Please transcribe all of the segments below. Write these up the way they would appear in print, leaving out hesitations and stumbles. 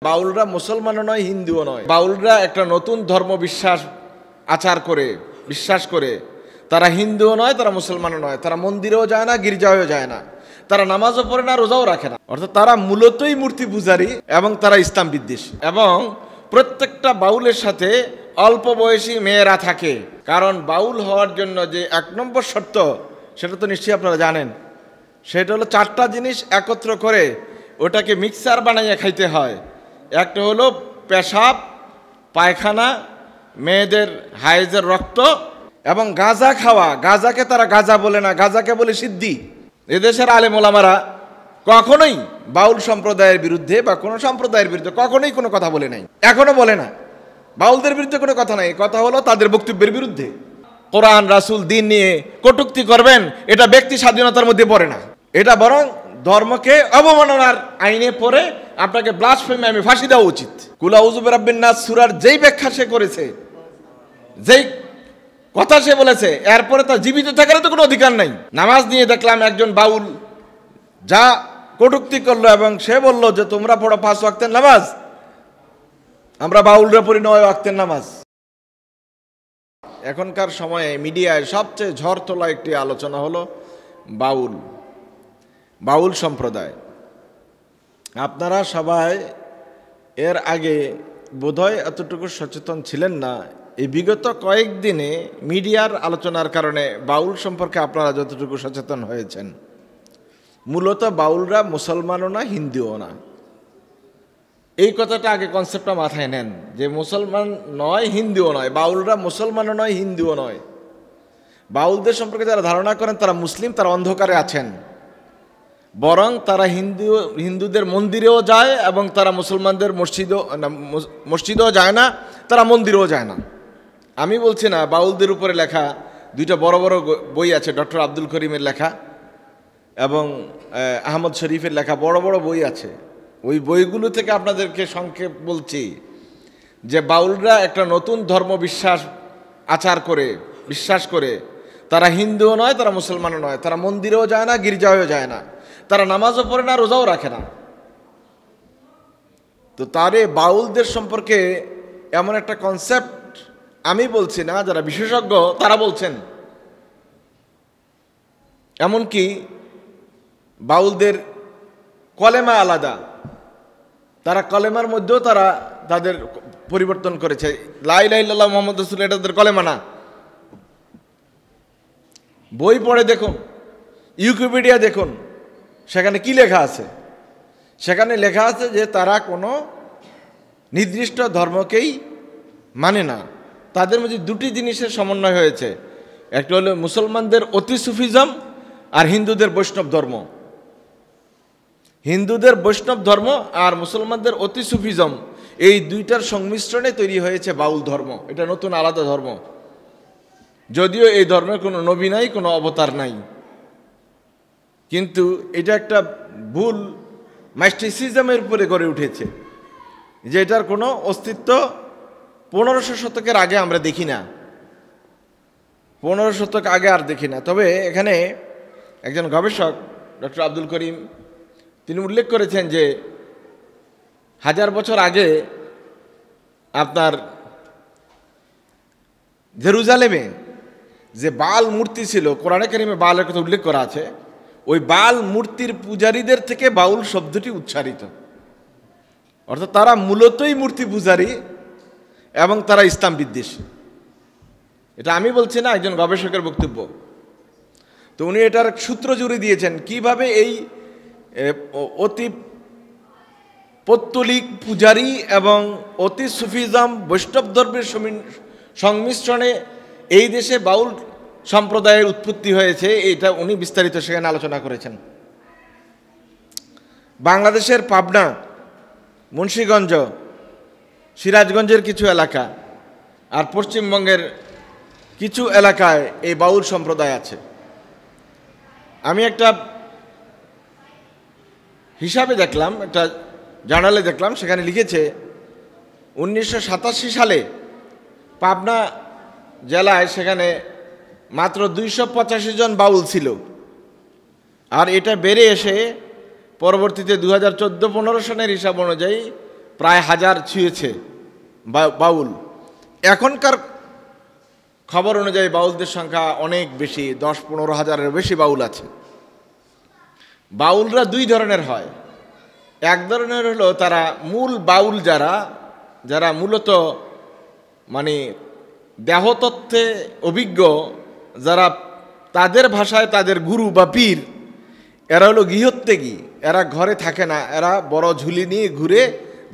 বাউলরা মুসলমানও নয়, হিন্দুও নয়। বাউলরা একটা নতুন ধর্ম বিশ্বাস করে তারা হিন্দুও নয়, তারা মুসলমানও নয়, তারা মন্দিরেও যায় না, গির্জায়ও যায় না, তারা নামাজও পড়ে না, রোজাও রাখে না। অর্থাৎ তারা মূলতই মূর্তি পূজারী এবং তারা ইসলাম বিদ্বেষী। এবং প্রত্যেকটা বাউলের সাথে অল্প বয়সী মেয়েরা থাকে, কারণ বাউল হওয়ার জন্য যে 1 নম্বর শর্ত সেটা তো নিশ্চয়ই আপনারা জানেন, সেটা হলো 4টা জিনিস একত্র করে ওটাকে মিক্সার বানাইয়া খাইতে হয়। একটা হলো পেশাব, পায়খানা, মেয়েদের হায়েজের রক্ত এবং গাঁজা খাওয়া। গাঁজাকে তারা গাঁজা বলে না, গাঁজাকে বলে সিদ্ধি। এদেশের আলেম ওলামারা কখনোই বাউল সম্প্রদায়ের বিরুদ্ধে বা কোনো সম্প্রদায়ের বিরুদ্ধে কখনোই কোনো কথা বলে নাই, এখনো বলে না। বাউলদের বিরুদ্ধে কোনো কথা নাই, কথা হলো তাদের বক্তব্যের বিরুদ্ধে। কোরআন রাসূল দিন নিয়ে কটূক্তি করবেন, এটা ব্যক্তি স্বাধীনতার মধ্যে পড়ে না, এটা বরং ধর্মকে অবমাননার আইনে পড়ে আপনাকে ব্লাসফেমি, আমি ফাঁসি দেওয়া উচিত। কুল আউযু বিরাব্বিন নাস সূরার যেই ব্যাখ্যা সে করেছে, যেই কথা সে বলেছে, এরপরে তার জীবিত থাকার তো কোনো অধিকার নাই। নামাজ নিয়ে দেখলাম একজন বাউল যা কটূক্তি করলো এবং সে বলল যে তোমরা পড়ো 5 ওয়াক্তের নামাজ, আমরা বাউলরা পড়ি 9 ওয়াক্তের নামাজ। এখনকার সময়ে মিডিয়ায় সবচেয়ে ঝড় তোলা একটি আলোচনা হলো বাউল সম্প্রদায়। আপনারা সবাই এর আগে বোধহয় এতটুকু সচেতন ছিলেন না। এই বিগত কয়েকদিনে মিডিয়ার আলোচনার কারণে বাউল সম্পর্কে আপনারা যতটুকু সচেতন হয়েছেন। মূলত বাউলরা মুসলমানও না, হিন্দুও না। এই কথাটা আগে কনসেপ্টটা মাথায় নেন যে মুসলমান নয়, হিন্দুও নয়। বাউলরা মুসলমানও নয়, হিন্দুও নয়। বাউলদের সম্পর্কে যারা ধারণা করেন তারা মুসলিম, তারা অন্ধকারে আছেন। বরং তারা হিন্দুদের মন্দিরেও যায় এবং তারা মুসলমানদের মসজিদেও যায় না, তারা মন্দিরেও যায় না। আমি বলছি না, বাউলদের উপরে লেখা 2টা বড় বড় বই আছে, ডক্টর আব্দুল করিমের লেখা এবং আহমদ শরীফের লেখা বড় বড় বই আছে। ওই বইগুলো থেকে আপনাদেরকে সংক্ষেপ বলছি যে বাউলরা একটা নতুন ধর্ম বিশ্বাস করে তারা হিন্দুও নয়, তারা মুসলমানও নয়, তারা মন্দিরেও যায় না, গির্জায়ও যায় না, তারা নামাজও পড়ে না, রোজাও রাখে না। তো তারে বাউলদের সম্পর্কে এমন একটা কনসেপ্ট আমি বলছি না, যারা বিশেষজ্ঞ তারা বলছেন। এমনকি বাউলদের কলেমা আলাদা, তারা কলেমার মধ্যেও তাদের পরিবর্তন করেছে। লা ইলাহা ইল্লাল্লাহ মুহাম্মাদুর রাসূলুল্লাহ, এটা তাদের কলেমা না। বই পড়ে দেখুন, উইকিপিডিয়া দেখুন, সেখানে কি লেখা আছে। সেখানে লেখা আছে যে তারা কোনো নির্দিষ্ট ধর্মকেই মানে না। তাদের মধ্যে 2টি জিনিসের সমন্বয় হয়েছে, একটা হলো মুসলমানদের অতি সুফিজম আর হিন্দুদের বৈষ্ণব ধর্ম। হিন্দুদের বৈষ্ণব ধর্ম আর মুসলমানদের অতি সুফিজম, এই 2টার সংমিশ্রণে তৈরি হয়েছে বাউল ধর্ম। এটা নতুন আলাদা ধর্ম, যদিও এই ধর্মের কোনো নবী নাই, কোনো অবতার নাই, কিন্তু এটা একটা ভুল মাইস্টিসিজমের উপরে গড়ে উঠেছে, যে এটার কোনো অস্তিত্ব 1500 শতকের আগে আমরা দেখি না, 15 শতক আগে আর দেখি না। তবে এখানে একজন গবেষক ডক্টর আব্দুল করিম তিনি উল্লেখ করেছেন যে 1000 বছর আগে আপনার জেরুজালেমে যে বাল মূর্তি ছিল, কোরআনে কারিমে বালের কথা উল্লেখ করা আছে, ওই বাল মূর্তির পূজারীদের থেকে বাউল শব্দটি উচ্চারিত। অর্থাৎ তারা মূলতই মূর্তি পূজারী এবং তারা ইসলাম বিদ্বেষী। এটা আমি বলছি না, একজন গবেষকের বক্তব্য। তো উনি এটার সূত্র জুড়ে দিয়েছেন কিভাবে এই অতি পৌত্তলিক পূজারী এবং অতি সুফিজম বৈষ্ণব ধর্মের সংমিশ্রণে এই দেশে বাউল সম্প্রদায়ের উৎপত্তি হয়েছে। এটা উনি বিস্তারিত সেখানে আলোচনা করেছেন। বাংলাদেশের পাবনা, মুন্সিগঞ্জ, সিরাজগঞ্জের কিছু এলাকা আর পশ্চিমবঙ্গের কিছু এলাকায় এই বাউল সম্প্রদায় আছে। আমি একটা হিসাবে দেখলাম, একটা জার্নালে দেখলাম, সেখানে লিখেছে 1987 সালে পাবনা জেলায় সেখানে মাত্র 285 জন বাউল ছিল। আর এটা বেড়ে এসে পরবর্তীতে 2014-15 সনের হিসাব অনুযায়ী প্রায় 1000 ছুঁয়েছে বাউল। এখনকার খবর অনুযায়ী বাউলদের সংখ্যা অনেক বেশি, 10-15 হাজারের বেশি বাউল আছে। বাউলরা দুই ধরনের হয়। এক ধরনের হলো তারা মূল বাউল, যারা মূলত মানে দেহতত্ত্বে অভিজ্ঞ, যারা তাদের ভাষায় তাদের গুরু বা পীর, এরা হলো গৃহত্যাগী। এরা ঘরে থাকে না, এরা বড় ঝুলি নিয়ে ঘুরে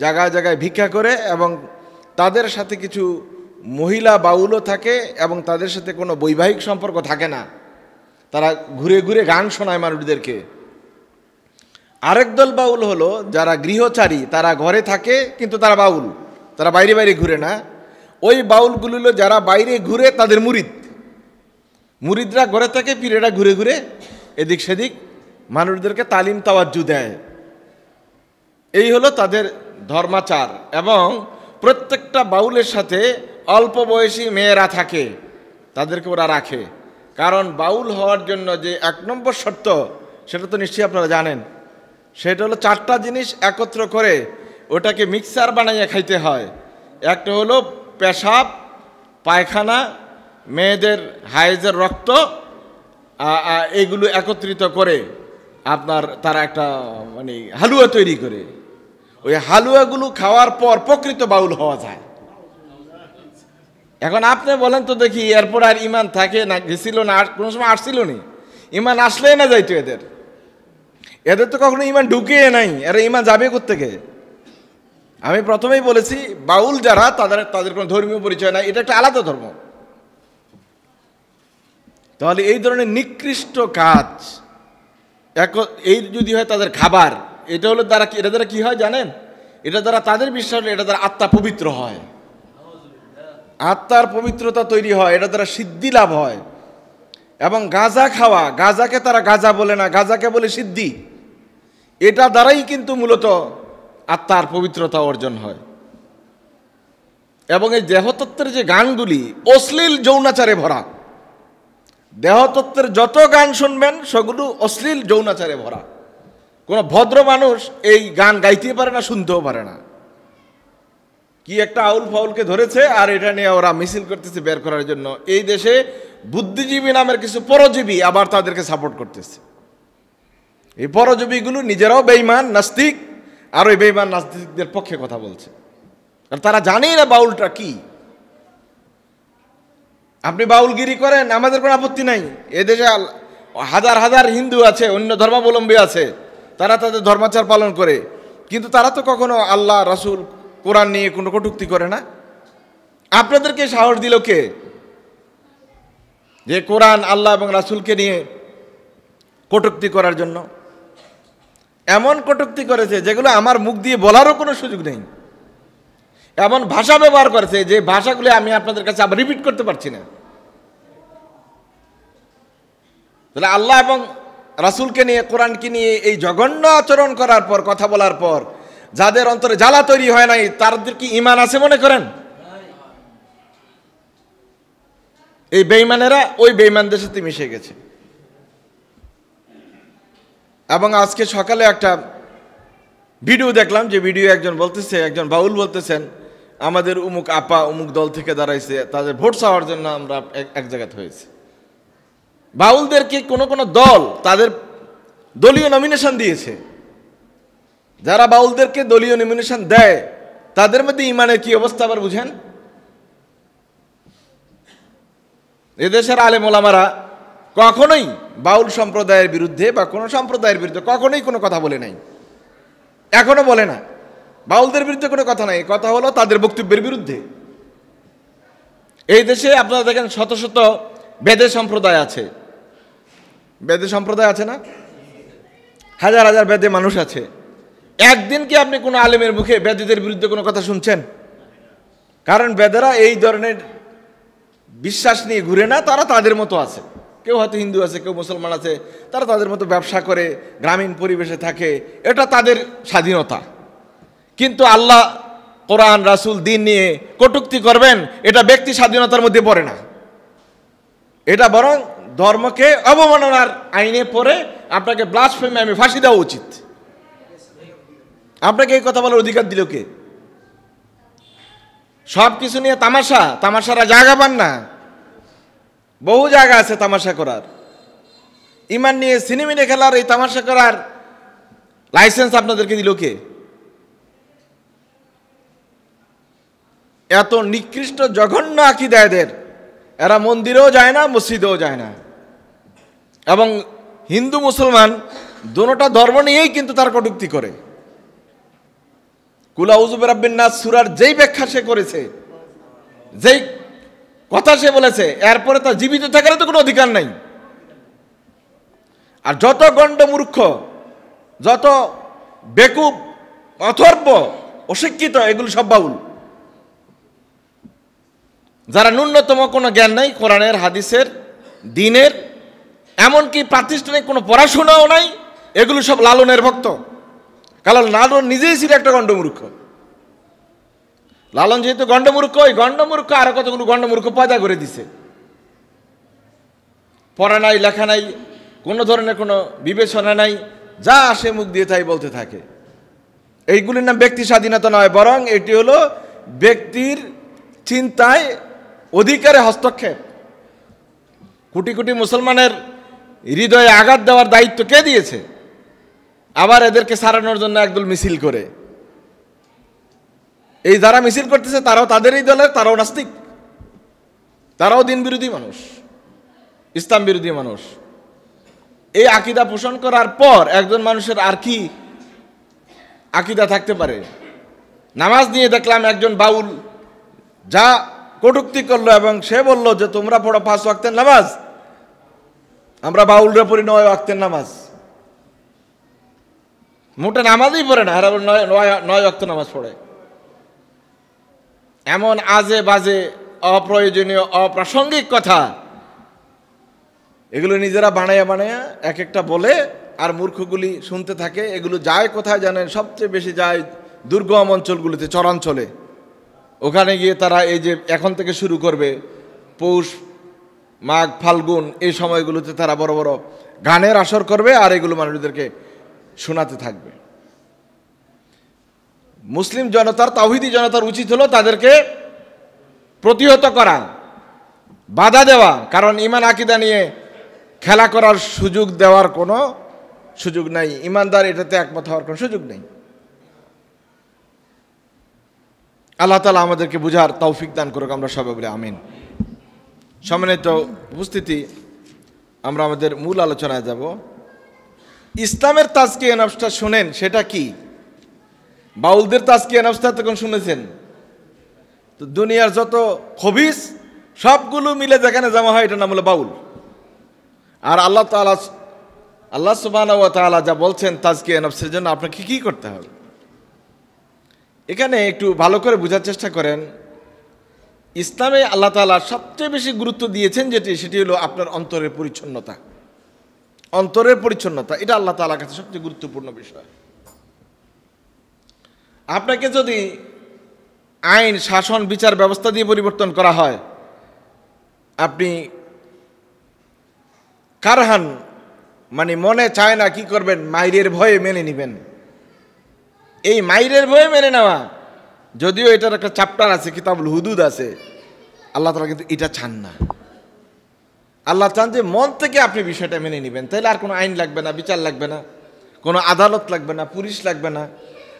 জায়গায় জায়গায় ভিক্ষা করে, এবং তাদের সাথে কিছু মহিলা বাউলও থাকে, এবং তাদের সাথে কোনো বৈবাহিক সম্পর্ক থাকে না। তারা ঘুরে ঘুরে গান শোনায় মানুষদেরকে। আরেক দল বাউল হলো যারা গৃহচারী, তারা ঘরে থাকে কিন্তু তারা বাউল, তারা বাইরে বাইরে ঘুরে না। ওই বাউলগুলো হলো যারা বাইরে ঘুরে তাদের মুরিদরা ঘরে থাকে, পীরেরা ঘুরে ঘুরে এদিক সেদিক মানুষদেরকে তালিম তাওয়াজ্জু দেয়। এই হলো তাদের ধর্মাচার। এবং প্রত্যেকটা বাউলের সাথে অল্প বয়সী মেয়েরা থাকে, তাদেরকে ওরা রাখে। কারণ বাউল হওয়ার জন্য যে 1 নম্বর শর্ত, সেটা তো নিশ্চয়ই আপনারা জানেন, সেটা হলো 4টা জিনিস একত্র করে ওটাকে মিক্সার বানাইয়া খাইতে হয়। একটা হলো পেশাব, পায়খানা, মেয়েদের হায়েজের রক্ত, এগুলো একত্রিত করে আপনার তারা একটা মানে হালুয়া তৈরি করে। ওই হালুয়াগুলো খাওয়ার পর প্রকৃত বাউল হওয়া যায়। এখন আপনি বলেন তো দেখি, এরপর আর ইমান থাকে না? গেছিল না, কোনো সময় আসছিল নি? ইমান আসলেই না যাইতো এদের তো কখনো ইমান ঢুকে নাই। এরা ইমান যাবে কোত্থেকে? আমি প্রথমেই বলেছি, বাউল যারা তাদের কোনো ধর্মীয় পরিচয় নাই, এটা একটা আলাদা ধর্ম। তাহলে এই ধরনের নিকৃষ্ট কাজ এই যদি হয় তাদের খাবার, এটা হলো এটা দ্বারা কি হয় জানেন? এটা দ্বারা তাদের বিশ্বাস, এটা দ্বারা আত্মা পবিত্র হয়, আত্মার পবিত্রতা তৈরি হয়, এটা দ্বারা সিদ্ধি লাভ হয়। এবং গাঁজা খাওয়া, গাঁজাকে তারা গাঁজা বলে না, গাঁজাকে বলে সিদ্ধি। এটা দ্বারাই কিন্তু মূলত আত্মার পবিত্রতা অর্জন হয়। এবং এই দেহতত্ত্বের যে গানগুলি অশ্লীল যৌনাচারে ভরা, দেহতত্ত্বের যত গান শুনবেন সেগুলো অশ্লীল যৌনাচারে ভরা। কোনো ভদ্র মানুষ এই গান গাইতে পারে না, শুনতেও পারে না। কি একটা আউল ফাউলকে ধরেছে, আর এটা নিয়ে ওরা মিছিল করতেছে বের করার জন্য। এই দেশে বুদ্ধিজীবী নামের কিছু পরজীবী আবার তাদেরকে সাপোর্ট করতেছে। এই পরজীবীগুলো নিজেরাও বেঈমান নাস্তিক, আর ওই বেঈমান নাস্তিকদের পক্ষে কথা বলছে। আর তারা জানেই না বাউলটা কি। আপনি বাউলগিরি করেন, আমাদের কোনো আপত্তি নাই। এদেশে হাজার হাজার হিন্দু আছে, অন্য ধর্মাবলম্বী আছে, তারা তাদের ধর্মাচার পালন করে, কিন্তু তারা তো কখনো আল্লাহ, রাসূল, কোরআন নিয়ে কোনো কটূক্তি করে না। আপনাদেরকে সাহস দিল কে যে কোরআন, আল্লাহ এবং রাসূলকে নিয়ে কটূক্তি করার জন্য? এমন কটূক্তি করেছে যেগুলো আমার মুখ দিয়ে বলারও কোনো সুযোগ নেই। এমন ভাষা ব্যবহার করেছে যে ভাষাগুলো আমি আপনাদের কাছে আবার রিপিট করতে পারছি না। তাহলে আল্লাহ এবং রাসূলকে নিয়ে, কোরআনকে নিয়ে এই জঘন্য আচরণ করার পর, কথা বলার পর যাদের অন্তরে জ্বালা তৈরি হয় নাই, তাদের কি ঈমান আছে মনে করেন? এই বেঈমানেরা ওই বেঈমানদের সাথে মিশে গেছে। এবং আজকে সকালে একটা ভিডিও দেখলাম, যে ভিডিও একজন বাউল বলতেছেন, আমাদের উমুক আপা উমুক দল থেকে দাঁড়াইছে, তাদের ভোট চাওয়ার জন্য আমরা এক জায়গাতে হয়েছে। বাউলদেরকে কোনো কোনো দল তাদের দলীয় নমিনেশন দিয়েছে। যারা বাউলদেরকে দলীয় নমিনেশন দেয়, তাদের মধ্যে ইমানের কি অবস্থা আবার বুঝেন? এদেশের আলেম ওলামারা কখনোই বাউল সম্প্রদায়ের বিরুদ্ধে বা কোনো সম্প্রদায়ের বিরুদ্ধে কখনোই কোনো কথা বলে নাই, এখনো বলে না। বাউলদের বিরুদ্ধে কোনো কথা নাই, কথা হলো তাদের বক্তব্যের বিরুদ্ধে। এই দেশে আপনারা দেখেন শত শত বেদে সম্প্রদায় আছে, বেদে সম্প্রদায় আছে না? হাজার হাজার বেদে মানুষ আছে। একদিন কি আপনি কোনো আলেমের মুখে বেদীদের বিরুদ্ধে কোনো কথা শুনছেন? কারণ বেদেরা এই ধরনের বিশ্বাস নিয়ে ঘুরে না, তারা তাদের মতো আছে। কেউ হয়তো হিন্দু আছে, কেউ মুসলমান আছে, তারা তাদের মতো ব্যবসা করে গ্রামীণ পরিবেশে থাকে, এটা তাদের স্বাধীনতা। কিন্তু আল্লাহ, কোরআন, রাসূল, দিন নিয়ে কটূক্তি করবেন, এটা ব্যক্তি স্বাধীনতার মধ্যে পড়ে না। এটা বরং ধর্মকে অবমাননার আইনে পড়ে আপনাকে ব্লাসফেমি, আমি ফাঁসি দেওয়া উচিত। আপনাকে এই কথা বলার অধিকার দিল কে? সব কিছু নিয়ে তামাশা, তামাশারা জায়গা পান না। বহু জায়গা আছে তামাশা করার। ইমান নিয়ে সিনেমিনে খেলার, এই তামাশা করার লাইসেন্স আপনাদেরকে দিল কে? এত নিকৃষ্ট জঘন্য আকীদা এদের। এরা মন্দিরেও যায় না, মসজিদেও যায় না, এবং হিন্দু মুসলমান দুটোটা ধর্ম নিয়েই কিন্তু তার কটূক্তি করে। কুল আউযু বিরাব্বিন নাস সূরার যেই ব্যাখ্যা সে করেছে, যেই কথা সে বলেছে, এরপরে তার জীবিত থাকার তো কোনো অধিকার নাই। আর যত গণ্ডমূর্খ, যত বেকুব, অথর্ব, অশিক্ষিত, এগুলো সব বাউল। যারা ন্যূনতম কোনো জ্ঞান নাই কোরআনের, হাদিসের, দ্বীনের, এমনকি প্রাতিষ্ঠানিক কোনো পড়াশোনাও নাই, এগুলো সব লালনের ভক্ত। কারণ লালন নিজেই ছিল একটা গণ্ডমূর্খ। লালন যেহেতু গণ্ডমূর্খ, ওই গণ্ডমূর্খ আরো কতগুলো গণ্ডমূর্খ পয়দা করে দিছে। পড়া নাই, লেখা নাই, কোনো ধরনের কোনো বিবেচনা নাই, যা আসে মুখ দিয়ে তাই বলতে থাকে। এইগুলির নাম ব্যক্তি স্বাধীনতা নয়, বরং এটি হলো ব্যক্তির চিন্তায় অধিকারে হস্তক্ষেপ। কোটি কোটি মুসলমানের হৃদয়ে আঘাত দেওয়ার দায়িত্ব কে দিয়েছে? আবার এদেরকে সারানোর জন্য একদল মিছিল করে। এই যারা মিছিল করতেছে তারাও তাদেরই দলের, তারাও নাস্তিক, তারাও দিন বিরোধী মানুষ, ইসলাম বিরোধী মানুষ। এই আকীদা পোষণ করার পর একজন মানুষের আর কি আকীদা থাকতে পারে? নামাজ নিয়ে দেখলাম একজন বাউল যা কটূক্তি করলো, এবং সে বলল যে তোমরা পড়ো 5 ওয়াক্তের নামাজ, আমরা বাউলরা পড়ি 9 ওয়াক্তের নামাজ। মোটা নামাজই পড়ে না, এরা 9 ওয়াক্ত নামাজ পড়ে। এমন আজে বাজে, অপ্রয়োজনীয়, অপ্রাসঙ্গিক কথা এগুলো নিজেরা বানায়া বানায়া এক একটা বলে, আর মূর্খগুলি শুনতে থাকে। এগুলো যায় কোথায় জানেন? সবচেয়ে বেশি যায় দুর্গম অঞ্চলগুলিতে, চরাঞ্চলে। ওখানে গিয়ে তারা এই যে এখন থেকে শুরু করবে, পৌষ, মাঘ, ফাল্গুন, এই সময়গুলোতে তারা বড় বড় গানের আসর করবে, আর এগুলো মানুষদেরকে শোনাতে থাকবে। মুসলিম জনতার, তাওহীদি জনতার উচিত হলো তাদেরকে প্রতিহত করা, বাধা দেওয়া। কারণ ঈমান আকীদা নিয়ে খেলা করার সুযোগ দেওয়ার কোনো সুযোগ নাই। ঈমানদার এটাতে একমত হওয়ার কোনো সুযোগ নেই। আল্লাহ তাআলা আমাদেরকে বুঝার তৌফিক দান করুক, আমরা সবাই বলে আমিন। সম্মানিত উপস্থিতি, আমরা আমাদের মূল আলোচনায় যাব। ইসলামের তাজকিয়া নফসটা শুনেন, সেটা কি? বাউলদের তাজকিয়া নফসটা তখন শুনেছেন তো, দুনিয়ার যত খবিস সবগুলো মিলে যেখানে জমা হয় এটার নাম হলো বাউল। আর আল্লাহ সুবহানাহু ওয়া তাআলা যা বলছেন তাজকিয়া নফসের জন্য আপনাকে কি করতে হবে, এখানে একটু ভালো করে বোঝার চেষ্টা করেন। ইসলামে আল্লাহ তাআলা সবচেয়ে বেশি গুরুত্ব দিয়েছেন সেটি হলো আপনার অন্তরের পরিচ্ছন্নতা। অন্তরের পরিচ্ছন্নতা এটা আল্লাহ তাআলার কাছে সবচেয়ে গুরুত্বপূর্ণ বিষয়। আপনাকে যদি আইন, শাসন, বিচার ব্যবস্থা দিয়ে পরিবর্তন করা হয়, আপনি কারহান, মানে মনে চায় না, কি করবেন? মাইরের ভয়ে মেনে নেবেন। এই মাইরের ভয়ে মেনে নেওয়া, যদিও এটার একটা চ্যাপ্টার আছে, কিতাবুল হুদুদ আছে, আল্লাহ তাআলা কিন্তু এটা চান না। আল্লাহ চান যে মন থেকে আপনি বিষয়টা মেনে নেবেন। তাইলে আর কোনো আইন লাগবে না, বিচার লাগবে না, কোনো আদালত লাগবে না, পুলিশ লাগবে না,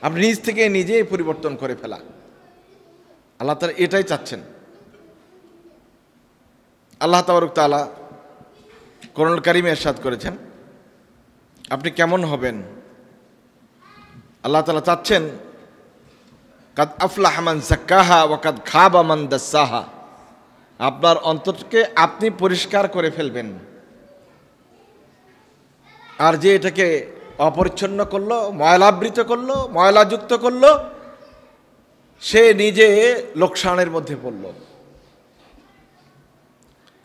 আপনি নিজ থেকে নিজেই পরিবর্তন করে ফেলা। আল্লাহ তাআলা এটাই চাচ্ছেন। আল্লাহ তাবারক তাআলা কোরআনুল কারীমে ইরশাদ করেছেন আপনি কেমন হবেন। আল্লাহ তাআলা চাচ্ছেন কাদ আফলাহা মান যাক্কাহা ওয়া কাদ খাবা মান দাসসাহা, আপনার অন্তরকে আপনি পরিষ্কার করে ফেলবেন। আর যে এটাকে অপরিচ্ছন্ন করলো, ময়লাবৃত করলো, ময়লাযুক্ত করলো, সে নিজে লোকসানের মধ্যে পড়ল।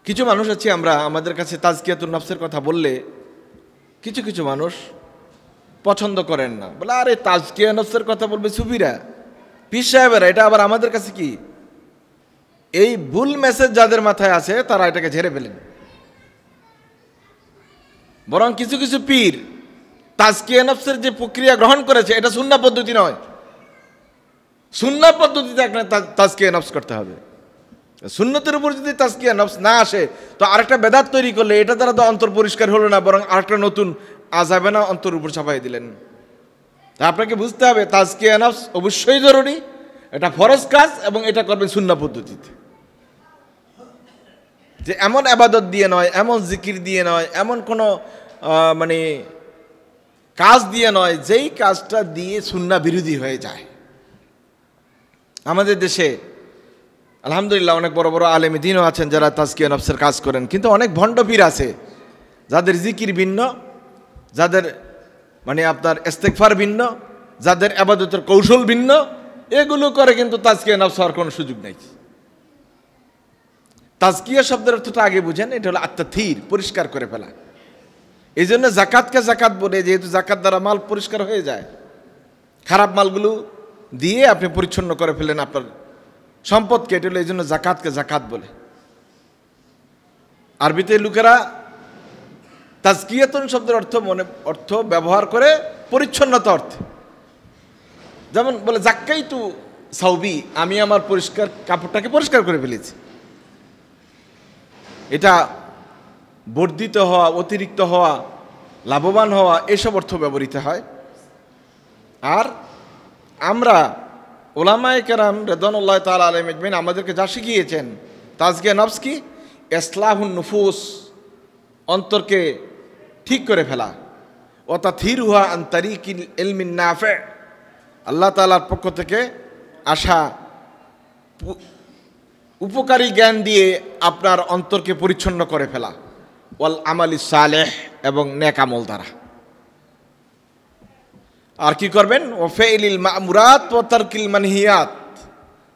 কিছু মানুষ আছে, আমরা আমাদের কাছে তাজকিয়াতুন নফসের কথা বললে কিছু কিছু মানুষ পছন্দ করেন না, বলে আরে তাজকিয়া নফসের কথা বলবে সুফিরা, পীর সাহেবেরা, এটা আবার আমাদের কাছে কি? এই ভুল মেসেজ যাদের মাথায় আছে তারা এটাকে ঝেড়ে ফেলেন। বরং কিছু কিছু পীর তাজকিয়া নফসের যে প্রক্রিয়া গ্রহণ করেছে এটা সুন্নাহ পদ্ধতি নয়, সুন্নাহ পদ্ধতিতে আপনার তাজকিয়া নফস করতে হবে। সুন্নতের উপর যদি তাজকিয়া নফস না আসে তো আরেকটা বেদাত তৈরি করলে এটা দ্বারা তো অন্তর পরিষ্কার হলো না, বরং আরেকটা নতুন আযাবে না অন্তর উপর চাপাই দিলেন। তা আপনাকে বুঝতে হবে তাজকিয়া নফস অবশ্যই জরুরি, এটা ফরজ কাজ, এবং এটা করবেন সুন্নাহ পদ্ধতিতে। যে এমন ইবাদত দিয়ে নয়, এমন জিকির দিয়ে নয়, এমন কোনো মানে কাজ দিয়ে নয় যেই কাজটা দিয়ে সুন্নাহ বিরোধী হয়ে যায়। আমাদের দেশে আলহামদুলিল্লাহ অনেক বড় বড় আলেমে দ্বীনও আছেন যারা তাজকিয়া নফসের কাজ করেন, কিন্তু অনেক ভণ্ড পীর আছে যাদের জিকির ভিন্ন, যাদের মানে আপনার ইস্তেগফার ভিন্ন, যাদের ইবাদতের কৌশল ভিন্ন, এগুলো করে কিন্তু তাজকিয়া নফস হওয়ার কোনো সুযোগ নেই। তাজকিয়া শব্দের অর্থটা আগে বুঝেন, এটা হলো আত্মাথির, পরিষ্কার করে ফেলা। এই জন্য জাকাতকে জাকাত বলে, যেহেতু জাকাত দ্বারা মাল পরিষ্কার হয়ে যায়, খারাপ মালগুলো দিয়ে আপনি পরিচ্ছন্ন করে ফেলেন আপনার সম্পদকে, এটা হলো এই জন্য জাকাতকে জাকাত বলে। আরবিতে লোকেরা তাজকিয়াতুন শব্দের অর্থ ব্যবহার করে পরিচ্ছন্নতা অর্থে, যেমন বলে জাক্কাইতু সাউবি, আমি আমার পরিষ্কার কাপড়টাকে পরিষ্কার করে ফেলেছি। এটা বর্ধিত হওয়া, অতিরিক্ত হওয়া, লাভবান হওয়া, এসব অর্থ ব্যবহৃত হয়। আর আমরা উলামায়ে কেরাম রিদওয়ানুল্লাহি তাআলা আলাইহিম আজমাইন আমাদেরকে যা শিখিয়েছেন, তাজকিয়া নফস কি? ইসলাহুন নুফুস, অন্তরকে ঠিক করে ফেলা, ও তাতহিরুহা আন তারিকিল ইলমিন নাফি, আল্লাহ তাআলার পক্ষ থেকে আসা উপকারী জ্ঞান দিয়ে আপনার অন্তরকে পরিচ্ছন্ন করে ফেলা, ওয়াল আমালিস সালেহ, এবং নেক আমল দ্বারা। আর কি করবেন? ও ফাইলিল মা'মুরাত ওয়া তারকিল মানহিয়াত,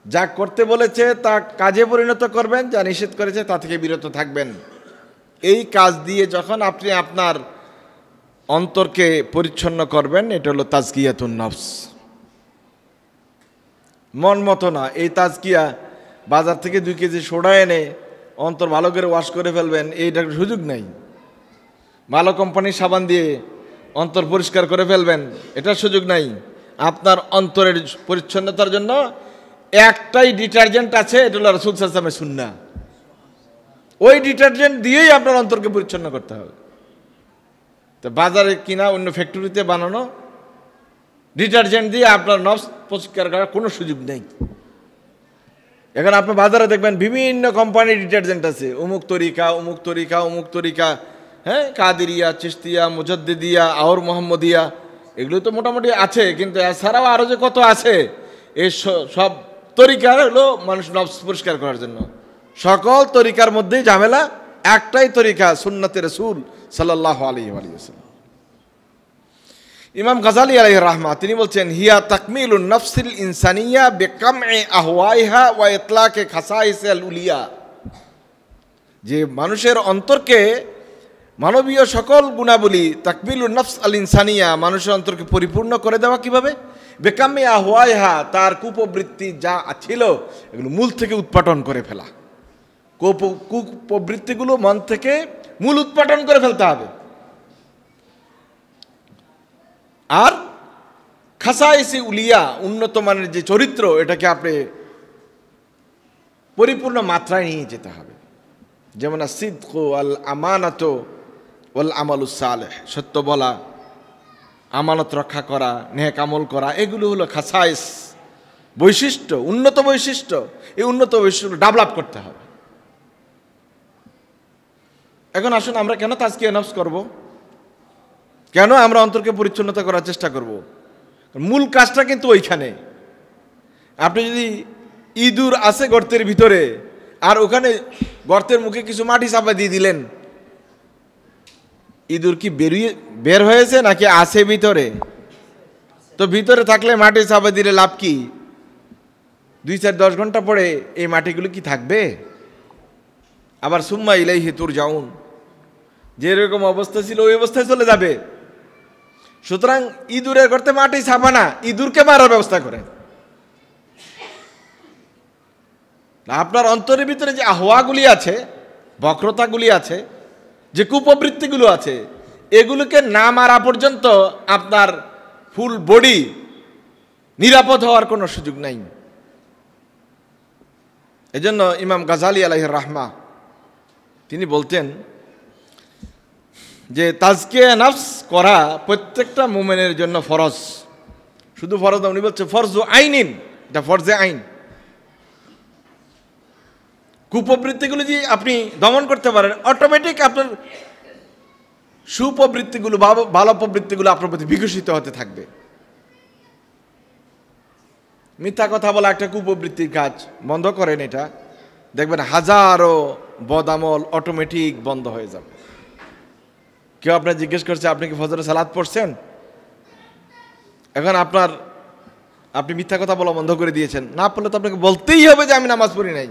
যা করতে বলেছে তা কাজে পরিণত করবেন, যা নিষেধ করেছে তা থেকে বিরত থাকবেন। এই কাজ দিয়ে যখন আপনি আপনার অন্তরকে পরিচ্ছন্ন করবেন, এটা হলো তাজকিয়াতুন নফস। মন মতো না, এই তাজকিয়া বাজার থেকে 2 কেজি সোডা এনে অন্তর ভালো করে ওয়াশ করে ফেলবেন, এইটার সুযোগ নেই। ভালো কোম্পানির সাবান দিয়ে অন্তর পরিষ্কার করে ফেলবেন, এটার সুযোগ নাই। আপনার অন্তরের পরিচ্ছন্নতার জন্য একটাই ডিটারজেন্ট আছে, এটা হলো রাসূল সাল্লাল্লাহু আলাইহি ওয়াসাল্লামের সুন্নাহ। ওই ডিটারজেন্ট দিয়েই আপনার অন্তরকে পরিচ্ছন্ন করতে হবে। তো বাজারে কিনা অন্য ফ্যাক্টরিতে বানানো ডিটারজেন্ট দিয়ে আপনার নফস পরিষ্কার করার কোনো সুযোগ নেই। এখন আপনি বাজারে দেখবেন বিভিন্ন কোম্পানির ডিটারজেন্ট আছে, অমুক তরিকা, অমুক তরিকা, অমুক তরিকা, হ্যাঁ, কাদেরিয়া, চিশতিয়া, মুজাদ্দিদিয়া, আওর মোহাম্মদিয়া, এগুলো তো মোটামুটি আছে, কিন্তু এছাড়াও আরও যে কত আছে, এই সব তরিকা হলো মানুষ নফস পরিষ্কার করার জন্য। সকল তরিকার মধ্যেই ঝামেলা, একটাই তরিকা সুন্নতে রাসূল সাল্লাল্লাহু আলাইহি ওয়াসাল্লাম। ইমাম গাজালি আলাইহির রাহমাহ তিনি বলছেন, হিয়া তাকমিলুন নফসিল ইনসানিয়া বিকামঈ আহওয়াইহা ওয়া ইতলাকে খাসাইসিল উলিয়া, যে মানুষের অন্তরকে মানবীয় সকল গুণাবলী, তাকমিলুন নফস আল ইনসানিয়া, মানুষের অন্তরকে পরিপূর্ণ করে দেওয়া কিভাবে? বিকামঈ আহওয়াইহা, তার কুপ্রবৃত্তি যা ছিল এগুলো মূল থেকে উৎপাটন করে ফেলা। কুপ্রবৃত্তিগুলো মন থেকে মূল উৎপাটন করে ফেলতে হবে। আর খাসাইসি উলিয়া, উন্নত মানের যে চরিত্র, এটাকে আপনি পরিপূর্ণ মাত্রায় নিয়ে যেতে হবে। যেমন সিদক আল আমানাত ওয়াল আমালুস সালেহ, সত্য বলা, আমানত রক্ষা করা, নেক আমল করা, এগুলো হলো খাসাইস, বৈশিষ্ট্য, উন্নত বৈশিষ্ট্য। এই উন্নত বৈশিষ্ট্য ডেভেলপ করতে হবে। এখন আসুন আমরা কেন তাজকিয়া নফস করব? কেন আমরা অন্তরকে পরিচ্ছন্নতা করার চেষ্টা করব? মূল কাজটা কিন্তু ওইখানে। আপনি যদি ইঁদুর আছে গর্তের ভিতরে, আর ওখানে গর্তের মুখে কিছু মাটি চাপা দিয়ে দিলেন, ইঁদুর কি বের হয়েছে নাকি আছে ভিতরে? তো ভিতরে থাকলে মাটি চাপা দিলে লাভ কি? 2-4-10 ঘন্টা পরে এই মাটিগুলো কি থাকবে? আবার সুম্মা ইলাইহি তুরজাউন, যেরকম অবস্থা ছিল ওই অবস্থায় চলে যাবে। সুতরাং ইঁদুরের গর্তে মাটি চাপা না, ইঁদুরকে মারার ব্যবস্থা করেন। আপনার অন্তরের ভিতরে যে আহওয়াগুলি আছে, বক্রতাগুলি আছে, যে কুপ্রবৃত্তিগুলো আছে, এগুলোকে না মারা পর্যন্ত আপনার ফুল বডি নিরাপদ হওয়ার কোনো সুযোগ নাই। এজন্য ইমাম গাজালি আলাইহির রাহমা তিনি বলতেন যে তাজকিয়া নফস করা প্রত্যেকটা মুমিনের জন্য ফরজ। শুধু ফরজ না, উনি বলছে ফরজু আইনিন, এটা ফরজে আইন। কুপ্রবৃত্তিগুলো যদি আপনি দমন করতে পারেন, অটোমেটিক আপনার সুপ্রবৃত্তিগুলো, ভালো প্রবৃত্তিগুলো আপনার প্রতি বিকশিত হতে থাকবে। মিথ্যা কথা বলা একটা কুপ্রবৃত্তির কাজ, বন্ধ করেন এটা, দেখবেন হাজারো বদামল অটোমেটিক বন্ধ হয়ে যাবে। কেউ আপনার জিজ্ঞেস করছে আপনি কি ফজরের সালাত পড়ছেন, এখন আপনি মিথ্যা কথা বলা বন্ধ করে দিয়েছেন, না পড়লে তো আপনাকে বলতেই হবে যে আমি নামাজ পড়ি নাই।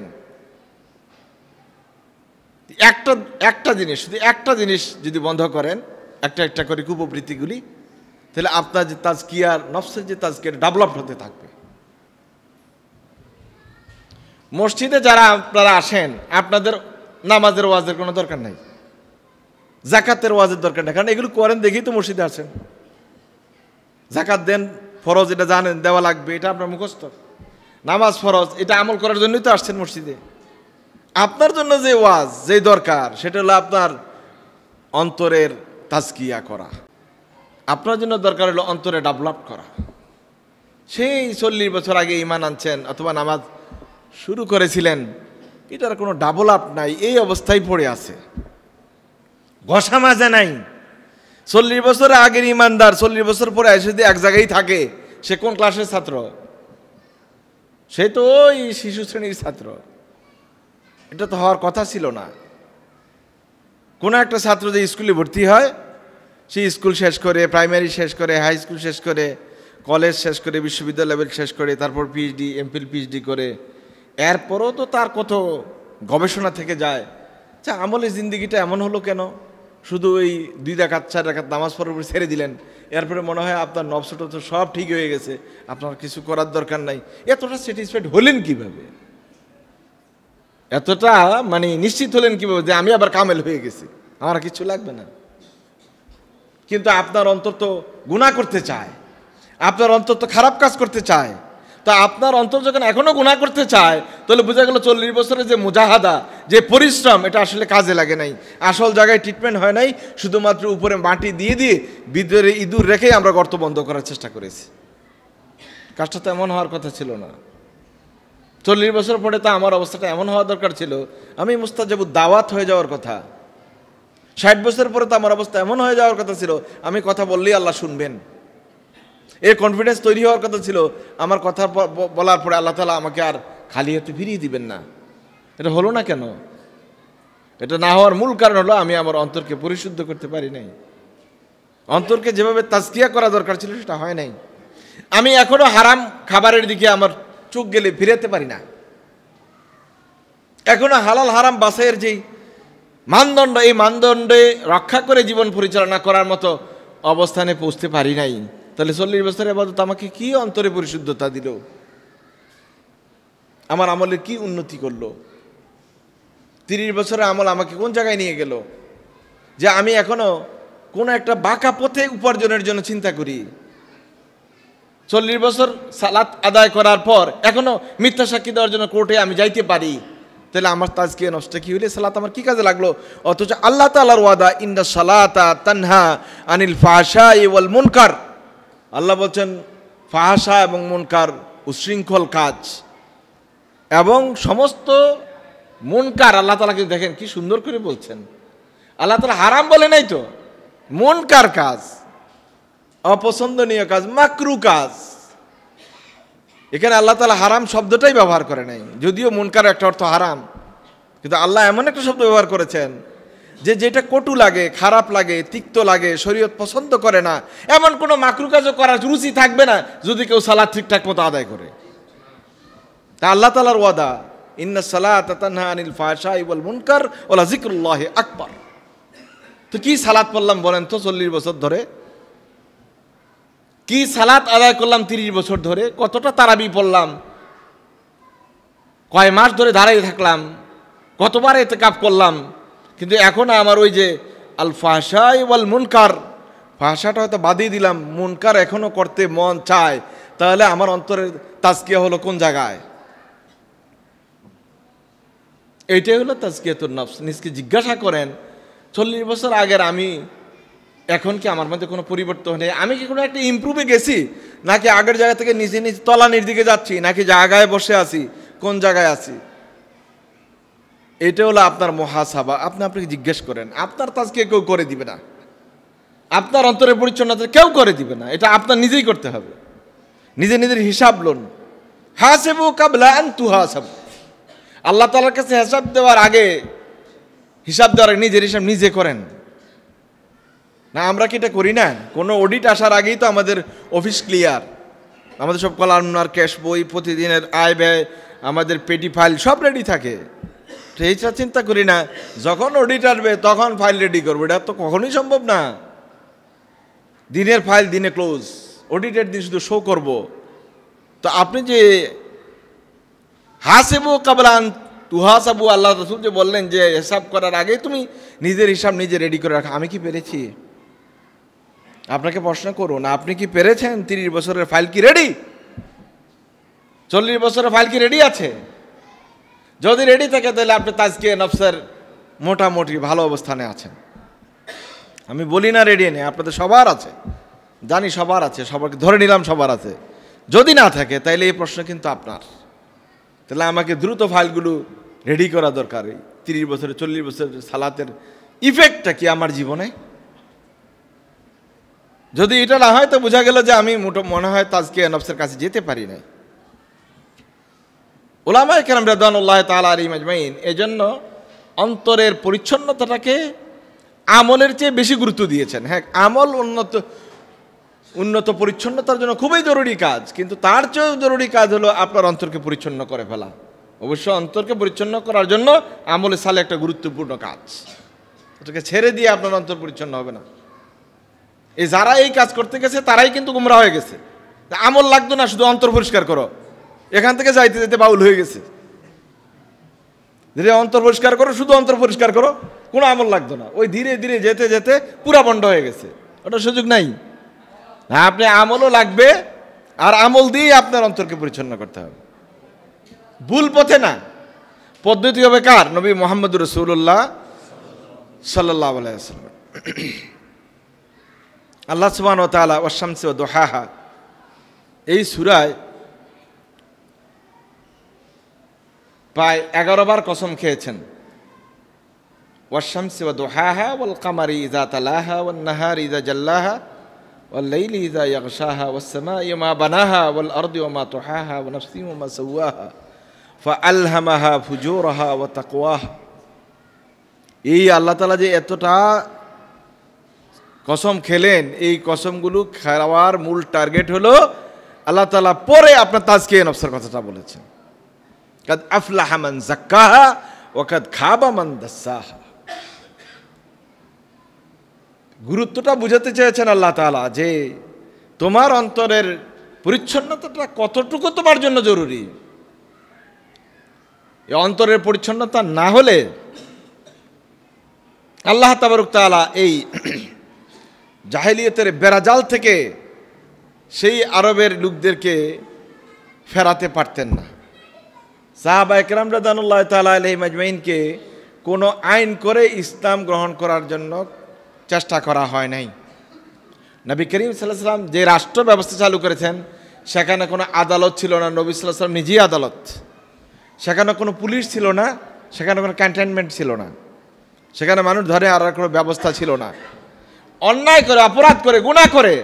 একটা জিনিস, শুধু একটা জিনিস যদি বন্ধ করেন, একটা করে কুপ্রবৃত্তিগুলি, তাহলে আপনার যে তাজকিয়ার নফসের যে তাজকিয়ার ডেভেলপ হতে থাকবে। মসজিদে যারা আপনারা আসেন, আপনাদের নামাজের ওয়াজের কোনো দরকার নাই, যাকাতের ওয়াজের দরকার নেই, কারণ এগুলো করেন দেখেই তো মসজিদে আসেন। যাকাত দেন, ফরজ, এটা জানেন দেওয়া লাগবে, এটা আপনার মুখস্থ। নামাজ ফরজ, এটা আমল করার জন্যই তো আসছেন মসজিদে। আপনার জন্য যে ওয়াজ, যে দরকার, সেটা হলো আপনার অন্তরের তাজকিয়া করা। আপনার জন্য দরকার হলো অন্তরে ডেভেলপ করা। সেই 40 বছর আগে ঈমান আনছেন অথবা নামাজ শুরু করেছিলেন, এটার কোনো ডেভেলপ নাই, এই অবস্থায় পড়ে আছে, ঘষা মাজা নাই। 40 বছর আগের ইমানদার 40 বছর পরে এসে যদি এক জায়গায় থাকে, সে কোন ক্লাসের ছাত্র? সে তো ওই শিশু শ্রেণীর ছাত্র। এটা তো হওয়ার কথা ছিল না। কোনো একটা ছাত্র যে স্কুলে ভর্তি হয়, সে স্কুল শেষ করে, প্রাইমারি শেষ করে, হাই স্কুল শেষ করে, কলেজ শেষ করে, বিশ্ববিদ্যালয় লেভেল শেষ করে, তারপর পিএইচডি, এমফিল, পিএইচডি করে, এরপরও তো তার কত গবেষণা থেকে যায়। আচ্ছা, আমলের জিন্দিগিটা এমন হলো কেন? শুধু ওই 2 রাকাত 4 রাকাত নামাজ পড়ার উপরে ছেড়ে দিলেন, এরপরে মনে হয় আপনার নফসটা তো সব ঠিক হয়ে গেছে, আপনার কিছু করার দরকার নাই। এতটা স্যাটিসফাইড হলেন কিভাবে? এতটা নিশ্চিত হলেন কিভাবে যে আমি আবার কামেল হয়ে গেছি, আমার কিছু লাগবে না? কিন্তু আপনার অন্তর তো গুনাহ করতে চায়, আপনার অন্তর তো খারাপ কাজ করতে চায়। তা আপনার অন্তর যখন এখনো গুনাহ করতে চায়, তাহলে বোঝা গেল 40 বছরের যে মুজাহাদা, যে পরিশ্রম, এটা আসলে কাজে লাগে নাই, আসল জায়গায় ট্রিটমেন্ট হয় নাই। শুধুমাত্র উপরে মাটি দিয়ে দিয়ে ভিতরে ইঁদুর রেখেই আমরা গর্ত বন্ধ করার চেষ্টা করেছি। কাজটা তো এমন হওয়ার কথা ছিল না। 40 বছর পরে তো আমার অবস্থাটা এমন হওয়া দরকার ছিল, আমি মুস্তাজাবুদ দাওয়াত হয়ে যাওয়ার কথা। 60 বছর পরে তো আমার অবস্থা এমন হয়ে যাওয়ার কথা ছিল, আমি কথা বললেই আল্লাহ শুনবেন। এই কনফিডেন্স তৈরি হওয়ার কথা ছিল, আমার কথা বলার পরে আল্লাহ তাআলা আমাকে আর খালি হাতে ফিরিয়ে দিবেন না। এটা হলো না কেন? এটা না হওয়ার মূল কারণ হলো আমি আমার অন্তরকে পরিশুদ্ধ করতে পারি নাই। অন্তরকে যেভাবে তাজকিয়া করা দরকার ছিল সেটা হয় নাই। আমি এখনো হারাম খাবারের দিকে আমার চোখ গেলে ফিরাতে পারি না। এখনো হালাল হারাম বাছাইয়ের যেই মানদণ্ড, এই মানদণ্ডে রক্ষা করে জীবন পরিচালনা করার মতো অবস্থানে পৌঁছতে পারি নাই। তাহলে 40 বছরের ইবাদত আমাকে কি অন্তরে পরিশুদ্ধতা দিল? আমার আমলের কি উন্নতি করলো? 30 বছরের আমল আমাকে কোন জায়গায় নিয়ে গেল যে আমি এখনো কোন একটা বাঁকা পথে উপার্জনের জন্য চিন্তা করি? 40 বছর সালাত আদায় করার পর এখনো মিথ্যা সাক্ষী দেওয়ার জন্য কোর্টে আমি যাইতে পারি, তাহলে আমার তাজকিয়া নষ্ট কি হইলে? সালাত আমার কি কাজে লাগলো? অথচ আল্লাহ তাআলার ওয়াদা, ইন্না সালাতা তানহা আনিল ফাহশাই ওয়াল মুনকার। আল্লাহ বলছেন ফাহশা এবং মুনকার উশৃঙ্খল কাজ এবং সমস্ত মুনকার, আল্লাহ তাআলাকে দেখেন কি সুন্দর করে বলছেন। আল্লাহ তাআলা হারাম বলে নাই তো, মুনকার কাজ, অপছন্দনীয় কাজ, মাকরু কাজ। এখানে আল্লাহ তাআলা হারাম শব্দটাই ব্যবহার করে নাই, যদিও মুনকার একটা অর্থ হারাম, কিন্তু আল্লাহ এমন একটা শব্দ ব্যবহার করেছেন যে যেটা কটু লাগে, খারাপ লাগে, তিক্ত লাগে, শরীয়ত পছন্দ করে না, এমন কোনো মাকরু কাজও করার রুচি থাকবে না যদি কেউ সালাত ঠিকঠাক মতো আদায় করে। তা আল্লাহ তাআলার ওয়াদা, ইন্না সালাতা তানহা আনিল ফাহশাই ওয়াল মুনকার ওয়া লাযিকরুল্লাহি আকবার। তো কি সালাত পড়লাম বলেন তো 40 বছর ধরে? কি সালাত আদায় করলাম 30 বছর ধরে? কতটা তারাবি পড়লাম, কয় মাস ধরে দাঁড়িয়ে থাকলাম, কতবার ইতিকাফ করলাম, কিন্তু এখন আমার ওই যে আল ফাহশাই ওয়াল মুনকার, ফাহশাটা হয়তো বাদিয়ে দিলাম, মুনকার এখনো করতে মন চায়, তাহলে আমার অন্তরের তাজকিয়া হলো কোন জায়গায়? এইটাই হলো তাজকিয়াতুন নফস। নিজকে জিজ্ঞাসা করেন 40 বছর আগের আমি এখন কি আমার মধ্যে কোনো পরিবর্তন নেই? আমি কি কোনো একটা ইমপ্রুভে গেছি, নাকি আগের জায়গা থেকে নিচে নিচে তলানির দিকে যাচ্ছি, নাকি জায়গায় বসে আছি, কোন জায়গায় আছি? এটা হলো আপনার মুহাসাবা। আপনি আপনাকে জিজ্ঞেস করেন। আপনার তাজকিয়া কেউ করে দিবে না, আপনার অন্তরের পরিচ্ছন্নতা কেউ করে দিবে না, এটা আপনার নিজেই করতে হবে। নিজে নিজের হিসাব লোন। হাসিবু কাবলা আন তুহাসাবু। আল্লাহ তাআলার কাছে হিসাব দেওয়ার আগে, হিসাব দেওয়ার আগে নিজের হিসাব নিজে করেন না। আমরা কি এটা করি না? কোনো অডিট আসার আগেই তো আমাদের অফিস ক্লিয়ার, আমাদের সব কলার ক্যাশ বই, প্রতিদিনের আয় ব্যয়, আমাদের পেটি ফাইল সব রেডি থাকে। তো এইটা চিন্তা করি না যখন অডিট আসবে তখন ফাইল রেডি করবো। এটা তো কখনোই সম্ভব না। দিনের ফাইল দিনে ক্লোজ, অডিটের দিন শুধু শো করব। তো আপনি যে হাসিবু কাবলা আন তুহাসাবু, আল্লাহ রাসূল যে বললেন যে হিসাব করার আগে তুমি নিজের হিসাব নিজে রেডি করে রাখো। আমি কি পেরেছি? আপনাকে প্রশ্ন করুন, আপনি কি পেরেছেন? 30 বছরের ফাইল কি রেডি? 40 বছরের ফাইল কি রেডি আছে? যদি রেডি থাকে তাহলে আপনি তাজকিয়া নফসের মোটামুটি ভালো অবস্থানে আছেন। আমি বলি না রেডি নেই, আপনাদের সবার আছে, জানি সবার আছে, সবাইকে ধরে নিলাম সবার আছে। যদি না থাকে তাইলে এই প্রশ্ন কিন্তু আপনার। তাহলে আমাকে দ্রুত ফাইলগুলো রেডি করা দরকার। 30 বছরের 40 বছরের সালাতের ইফেক্টটা কি আমার জীবনে? যদি এটা না হয় তো বোঝা গেল যে আমি মনে হয় তাজকিয়া নফসের কাছে যেতে পারি না। উলামায়ে কেরাম রাদিয়াল্লাহু তাআলা আলাইহিম আজমাইন এজন্য অন্তরের পরিচ্ছন্নতাটাকে আমলের চেয়ে বেশি গুরুত্ব দিয়েছেন। হ্যাঁ, আমল উন্নত পরিচ্ছন্নতার জন্য খুবই জরুরি কাজ, কিন্তু তার চেয়েও জরুরি কাজ হলো আপনার অন্তরকে পরিচ্ছন্ন করে ফেলা। অবশ্য অন্তরকে পরিচ্ছন্ন করার জন্য আমলে সালে একটা গুরুত্বপূর্ণ কাজ, ওটাকে ছেড়ে দিয়ে আপনার অন্তর পরিচ্ছন্ন হবে না। যারা এই কাজ করতে গেছে তারাই কিন্তু গুমরা হয়ে গেছে। আমল লাগতো না, শুধু অন্তর পরিষ্কার করো, এখান থেকে যাইতে যেতে বাউল হয়ে গেছে। ধীরে অন্তর পরিষ্কার করো, শুধু অন্তর পরিষ্কার করো, কোনো আমল লাগতো না। ওই ধীরে ধীরে যেতে যেতে পুরা বন্ধ হয়ে গেছে, ওটা সুযোগ নাই। হ্যাঁ, আপনি আমলও লাগবে, আর আমল দিয়ে আপনার অন্তরকে পরিচ্ছন্ন করতে হবে। ভুল পথে না, পদ্ধতি হবে কার? নবী মুহাম্মদুর রাসূলুল্লাহ সাল্লাল্লাহু আলাইহি ওয়াসাল্লাম। আল্লাহ সুবহানাহু ওয়া তাআলা ওয়াশ-শামসি ওয়া দুহাহা এই সূরায় প্রায় 11 বার কসম খেয়েছেন। ওয়াশ-শামসি ওয়া দুহাহা ওয়াল কামারি ইযা তালাহা ওয়ান নাহারি ইযা জাল্লাহা ওয়াল লাইলি ইযা ইয়াগশাহা ওয়াস সামাই ওয়া মা বানাহা ওয়াল আরদি ওয়া মা তুহাহা ওয়া নাফসিন ওয়া মা সাওয়াহা ফাআলহামাহা ফুজুরাহা ওয়া তাকওয়াহা। এই আল্লাহ তাআলা যে এতটা কসম খেলেন, এই কসমগুলো খাওয়ার মূল টার্গেট হলো আল্লাহ তাআলা পরে আপনার তাজকিয়া নফসের কথাটা বলেছেন। কাদ আফলাহা মান যাক্কাহা ওয়া কাদ খাবা মান দাসসাহা। গুরুত্বটা বুঝাতে চেয়েছেন আল্লাহ তাআলা যে তোমার অন্তরের পরিচ্ছন্নতাটা কতটুকু তোমার জন্য জরুরি। এই অন্তরের পরিচ্ছন্নতা না হলে আল্লাহ তাবারক তাআলা এই জাহেলিয়তের বেড়াজাল থেকে সেই আরবের লোকদেরকে ফেরাতে পারতেন না। সাহাবায়ে কেরাম রাদিয়াল্লাহু তাআলা আলাইহিম আজমাইনকে কোনো আইন করে ইসলাম গ্রহণ করার জন্য চেষ্টা করা হয় নাই। নবী করিম সাল্লাল্লাহু আলাইহি ওয়াসাল্লাম যে রাষ্ট্র ব্যবস্থা চালু করেছেন সেখানে কোনো আদালত ছিল না, নবী সাল্লাল্লাহু আলাইহি ওয়াসাল্লাম নিজেই আদালত। সেখানে কোনো পুলিশ ছিল না, সেখানে কোনো ক্যান্টনমেন্ট ছিল না, সেখানে মানুষ ধরে আর কোনো ব্যবস্থা ছিল না। অন্যায় করে, অপরাধ করে, গুনাহ করে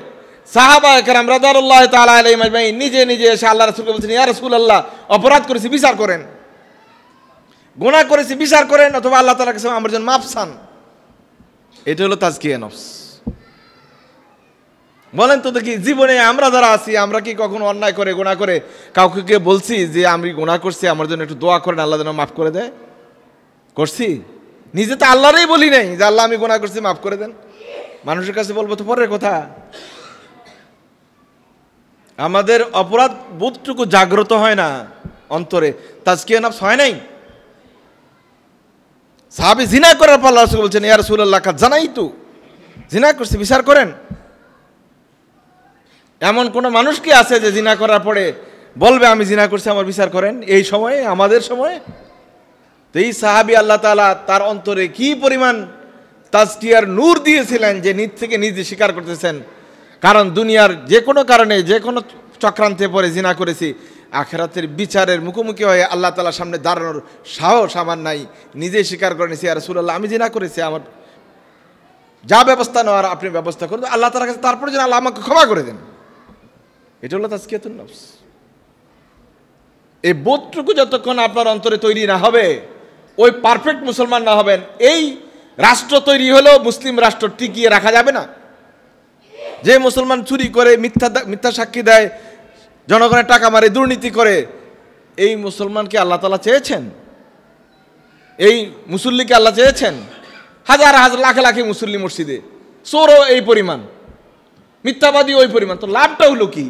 সাহাবায়ে কেরাম রাদিয়াল্লাহু তাআলা আলাইহিম আজমাইন নিজে নিজে এসে আল্লাহ রাসূলকে বলছেন, ইয়া রাসূলুল্লাহ, অপরাধ করেছি বিচার করেন, গুনাহ করেছি বিচার করেন, অথবা আল্লাহ তাআলার কাছে আমার জন্য মাফ চান। এটা হলো তাজকিয়া নফস। বলেন তো দেখি, জীবনে আমরা যারা আছি, আমরা কি কখনো অন্যায় করে, গুনাহ করে কাউকে গিয়ে বলছি যে আমি গুনাহ করছি, আমার জন্য একটু দোয়া করেন, আল্লাহ যেন মাফ করে দেয়? করছি? নিজে তো আল্লাহরই বলি নাই যে আল্লাহ আমি গুনাহ করছি, মাফ করে দেন। মানুষের কাছে বলবো তো পরের কথা। আমাদের অপরাধ বোধটুকু জাগ্রত হয় না অন্তরে, তাজকিয়া নফস হয় নাই। সাহাবী জিনা করার পর আল্লাহ রাসূল বলছেন, ইয়া রাসূলুল্লাহ, কাদ জানাইতু, জিনা করছি, বিচার করেন। এমন কোন মানুষ কি আছে যে জিনা করার পরে বলবে আমি জিনা করছি, আমার বিচার করেন? এই সময়ে, আমাদের সময়ে তো এই সাহাবী আল্লাহ তাআলা তার অন্তরে কি পরিমাণ তাজকিয়ার নূর দিয়েছিলেন যে নিজ থেকে নিজে স্বীকার করতেছেন, কারণ দুনিয়ার যে কোনো কারণে যে কোনো চক্রান্তে পরে জিনা করেছি, আখিরাতের বিচারের মুখোমুখি হয়ে আল্লাহ তাআলার সামনে দাঁড়ানোর সাহস আমার নাই। নিজেই স্বীকার করে নিয়েছি, ইয়া রাসূলুল্লাহ আমি জিনা করেছি, আমার যা ব্যবস্থা নেওয়ার আপনি ব্যবস্থা করুন, আল্লাহ তাআলার কাছে তারপরে যেন আল্লাহ আমাকে ক্ষমা করে দেন। এটা হলো তাজকিয়াতুন নফস। এই বোধটুকু যতক্ষণ আপনার অন্তরে তৈরি না হবে, ওই পারফেক্ট মুসলমান না হবেন, এই রাষ্ট্র তৈরি হলেও মুসলিম রাষ্ট্র টিকিয়ে রাখা যাবে না। যে মুসলমান চুরি করে, মিথ্যা সাক্ষী দেয়, জনগণের টাকা মারে, দুর্নীতি করে, এই মুসলমানকে আল্লাহ তাআলা চেয়েছেন? এই মুসল্লিকে আল্লাহ চেয়েছেন? হাজার হাজার লাখে লাখে মুসল্লি মসজিদে, চোরও এই পরিমাণ, মিথ্যাবাদী ওই পরিমাণ, তো লাভটা হলো কি?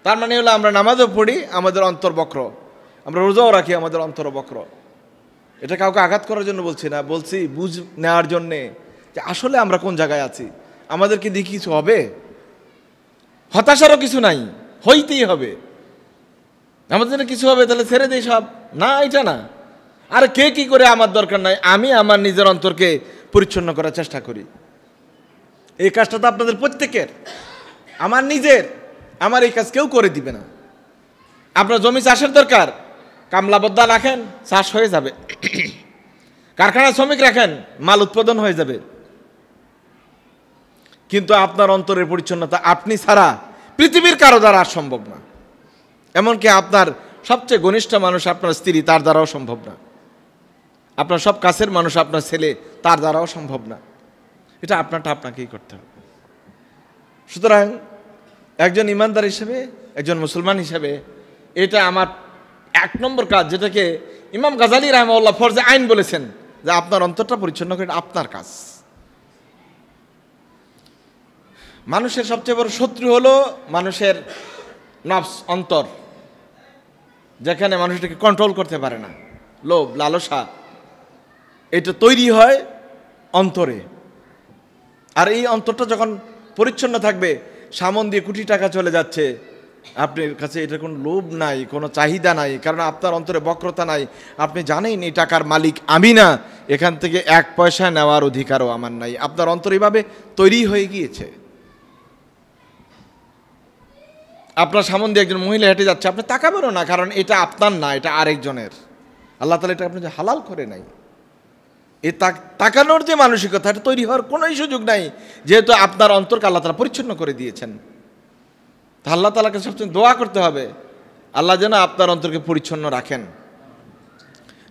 তার মানে হলো আমরা নামাজও পড়ি, আমাদের অন্তর বক্র, আমরা রোজাও রাখি, আমাদের অন্তর বক্র। এটা কাউকে আঘাত করার জন্য বলছি না, বলছি বুঝ নেওয়ার জন্যে যে আসলে আমরা কোন জায়গায় আছি। আমাদেরকে দিয়ে কিছু হবে? হতাশারও কিছু নাই, হইতেই হবে। আমাদের জন্য কিছু হবে তাহলে ছেড়ে দেই সব? না, এটা না। আর কে কি করে আমার দরকার নাই, আমি আমার নিজের অন্তরকে পরিচ্ছন্ন করার চেষ্টা করি। এই কাজটা তো আপনাদের প্রত্যেকের, আমার নিজের। আমার এই কাজ কেউ করে দিবে না। আপনার জমি চাষের দরকার, কামলা বদ্দা রাখেন, চাষ হয়ে যাবে। কারখানায় শ্রমিক রাখেন, মাল উৎপাদন হয়ে যাবে। কিন্তু আপনার অন্তরের পরিচ্ছন্নতা আপনি ছাড়া পৃথিবীর কারো দ্বারা আর সম্ভব না। এমনকি আপনার সবচেয়ে ঘনিষ্ঠ মানুষ আপনার স্ত্রী, তার দ্বারাও সম্ভব না। আপনার সব কাছের মানুষ আপনার ছেলে, তার দ্বারাও সম্ভব না। এটা আপনারটা আপনাকেই করতে হবে। সুতরাং একজন ইমানদার হিসেবে, একজন মুসলমান হিসেবে এটা আমার 1 নম্বর কাজ, যেটাকে ইমাম গাজালি রাহিমাহুল্লাহ ফরজে আইন বলেছেন, যে আপনার অন্তরটা পরিচ্ছন্ন করে আপনার কাজ। মানুষের সবচেয়ে বড় শত্রু হলো মানুষের নফস, অন্তর, যেখানে মানুষটাকে কন্ট্রোল করতে পারে না। লোভ, লালসা, এটা তৈরি হয় অন্তরে। আর এই অন্তরটা যখন পরিচ্ছন্ন থাকবে, সামন দিয়ে কোটি টাকা চলে যাচ্ছে, আপনার কাছে এটা কোনো লোভ নাই, কোনো চাহিদা নাই, কারণ আপনার অন্তরে বক্রতা নাই। আপনি জানেন এই টাকার মালিক আমি না, এখান থেকে 1 পয়সা নেওয়ার অধিকারও আমার নাই। আপনার অন্তর এইভাবে তৈরি হয়ে গিয়েছে। আপনার সামন দিয়ে একজন মহিলা হেঁটে যাচ্ছে, আপনি তাকাবেনও না, কারণ এটা আপনার না, এটা আরেকজনের। আল্লাহ তাআলা এটা আপনি যে হালাল করে নাই। এই তাকানোর যে মানসিকতা, এটা তৈরি হওয়ার কোনোই সুযোগ নাই, যেহেতু আপনার অন্তরকে আল্লাহ তাআলা পরিচ্ছন্ন করে দিয়েছেন। তা আল্লাহ তাআলাকে সবসময় দোয়া করতে হবে, আল্লাহ যেন আপনার অন্তরকে পরিচ্ছন্ন রাখেন।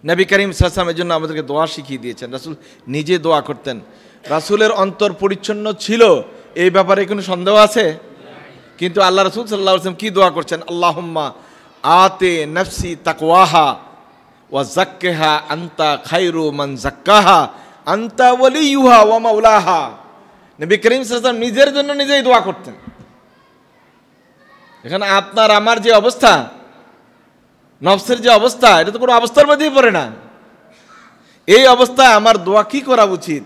নবী করিম সাল্লাল্লাহু আলাইহি ওয়াসাল্লামের জন্য আমাদেরকে দোয়া শিখিয়ে দিয়েছেন। রাসূল নিজে দোয়া করতেন। রাসূলের অন্তর পরিচ্ছন্ন ছিল, এই ব্যাপারে কোনো সন্দেহ আছে? কিন্তু আল্লাহ রাসূল সাল্লাল্লাহু আলাইহি ওয়াসাল্লাম কি দোয়া করছেন? আল্লাহুম্মা আতে নফসি তাকওয়াহা ওয়া যাক্কিহা আনতা খায়রু মান যাক্কাহা আনতা ওয়ালিয়ুহা ওয়া মাওলাহা। নবী করিম সাল্লাল্লাহু আলাইহি ওয়াসাল্লাম নিজের জন্য নিজেই দোয়া করতেন। এখানে আপনার আমার যে অবস্থা, নফসের যে অবস্থা, এটা তো কোনো অবস্থার মধ্যেই পড়ে না। এই অবস্থায় আমার দোয়া কি করা উচিত,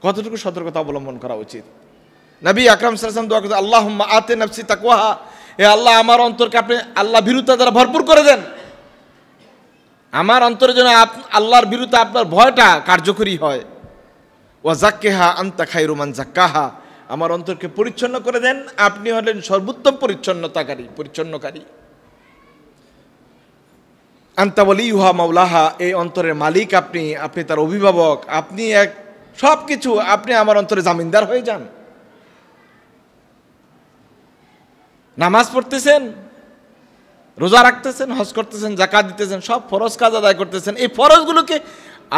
কতটুকু সতর্কতা অবলম্বন করা উচিত? নবী আকরাম সাল্লাল্লাহু আলাইহি ওয়াসাল্লাম দোয়া করতেন, আল্লাহুম্মা আতে নফসি তাকওয়াহা, হে আল্লাহ আমার অন্তরকে আপনি আল্লাহ ভীরুতা দ্বারা ভরপুর করে দেন। আমার অন্তরে যেন আল্লাহর বিরুদ্ধে আপনার ভয়টা কার্যকরী হয়। ওয়া যাক্কিহা আনতা খায়রু মান যাক্কাহা, আমার অন্তরকে পরিচ্ছন্ন করে দেন, আপনি হলেন সর্বোত্তম পরিচ্ছন্নকারী। আনতা ওয়ালিয়ুহা মাওলাহা, এই অন্তরের মালিক আপনি, আপনি তার অভিভাবক, আপনি এক সব কিছু, আপনি আমার অন্তরে জামিনদার হয়ে যান। নামাজ পড়তেছেন, রোজা রাখতেছেন, হজ করতেছেন, যাকাত দিতেছেন, সব ফরজ কাজ আদায় করতেছেন। এই ফরজগুলোকে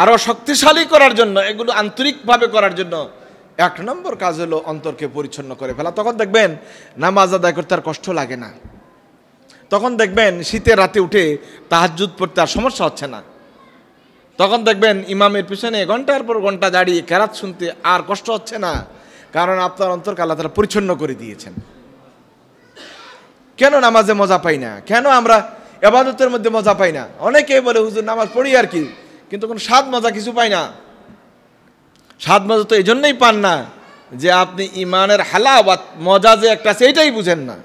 আরো শক্তিশালী করার জন্য, এগুলো আন্তরিকভাবে করার জন্য 1 নম্বর কাজ হলো অন্তরকে পরিচ্ছন্ন করে ফেলা। তখন দেখবেন নামাজ আদায় করতে আর কষ্ট লাগে না। তখন দেখবেন শীতের রাতে উঠে তাহাজ্জুদ পড়তে আর সমস্যা হচ্ছে না। তখন দেখবেন ইমামের পিছনে ঘন্টার পর ঘন্টা দাঁড়িয়ে কেরাত শুনতে আর কষ্ট হচ্ছে না, কারণ আপনার অন্তরকে আল্লাহ তাআলা পরিচ্ছন্ন করে দিয়েছেন। কেন নামাজে মজা পাই না, কেন আমরা ইবাদতের মধ্যে মজা পাই না? অনেকেই বলে হুজুর নামাজ পড়ি আর কি, কিন্তু কোনো স্বাদ মজা কিছু পাই না। স্বাদ মজা তো এই জন্যই পান না যে আপনি ইমানের হালাওয়াত, মজা যে একটা, সেইটাই বুঝেন না।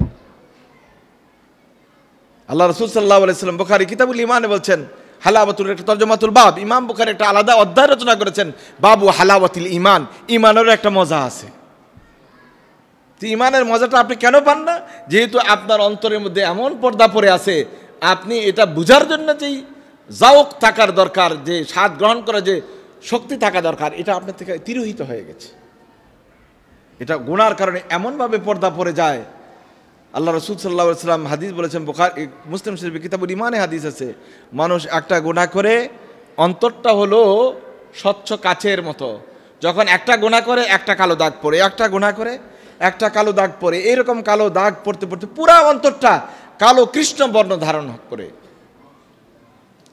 আল্লাহ রাসূল সাল্লাল্লাহু আলাইহি ওয়াসাল্লাম বুখারী কিতাবুল ঈমানে বলছেন, হালাওয়াতুল একটা তরজমাতুল বাব, ইমাম বুখারী একটা আলাদা অধ্যায় রচনা করেছেন, বাবু হালাওয়াতিল ঈমান, ঈমানেরও একটা মজা আছে। তো ঈমানের মজাটা আপনি কেন পান না? যেহেতু আপনার অন্তরের মধ্যে এমন পর্দা পড়ে আছে, আপনি এটা বুঝার জন্য যেই জাওক থাকার দরকার, যে স্বাদ গ্রহণ করার যে শক্তি থাকা দরকার, এটা আপনার থেকে তিরোহিত হয়ে গেছে। এটা গুনার কারণে এমনভাবে পর্দা পড়ে যায়। আল্লাহ রাসূল সাল্লাল্লাহু আলাইহি ওয়াসাল্লাম হাদিস বলেছেন, বুখারী মুসলিম শরীফে কিতাবুল ঈমানে হাদিস আছে, মানুষ একটা গুনাহ করে অন্তরটা হলো স্বচ্ছ কাচের মতো, যখন একটা গুনাহ করে একটা কালো দাগ পড়ে, একটা গুনাহ করে একটা কালো দাগ পড়ে, এইরকম কালো দাগ পড়তে পড়তে পুরা অন্তরটা কালো কৃষ্ণ বর্ণ ধারণ করে।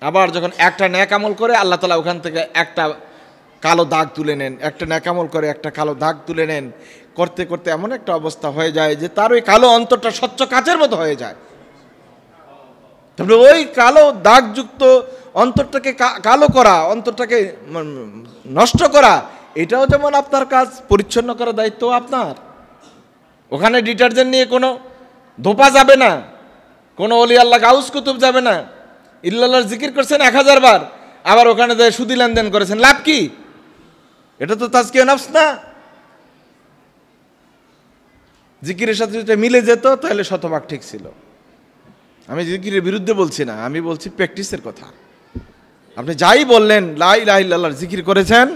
আবার যখন একটা নেক আমল করে, আল্লাহ তাআলা ওখান থেকে একটা কালো দাগ তুলে নেন, একটা নেক আমল করে একটা কালো দাগ তুলে নেন, করতে করতে এমন একটা অবস্থা হয়ে যায় যে তার ওই কালো অন্তরটা স্বচ্ছ কাচের মতো হয়ে যায়। তারপরে ওই কালো দাগযুক্ত অন্তরটাকে কালো করা, অন্তরটাকে নষ্ট করা, এটাও যেমন আপনার কাজ, পরিচ্ছন্ন করার দায়িত্ব আপনার। ওখানে ডিটারজেন্ট নিয়ে কোনো ধোপা যাবে না, কোনো অলি আল্লাহ গাউস কুতুব যাবে না। ইল্লাল্লাহর জিকির করছেন 1000 বার, আবার ওখানে যে সুদি লেনদেন করেছেন, লাভ কি? এটা তো তাজকিয়া নফস না। জিকিরের সাথে যদি মিলে যেত তাহলে শতভাগ ঠিক ছিল। আমি জিকিরের বিরুদ্ধে বলছি না, আমি বলছি প্র্যাকটিসের কথা। আপনি যাই বললেন লা ইলাহা ইল্লাল্লাহর জিকির করেছেন,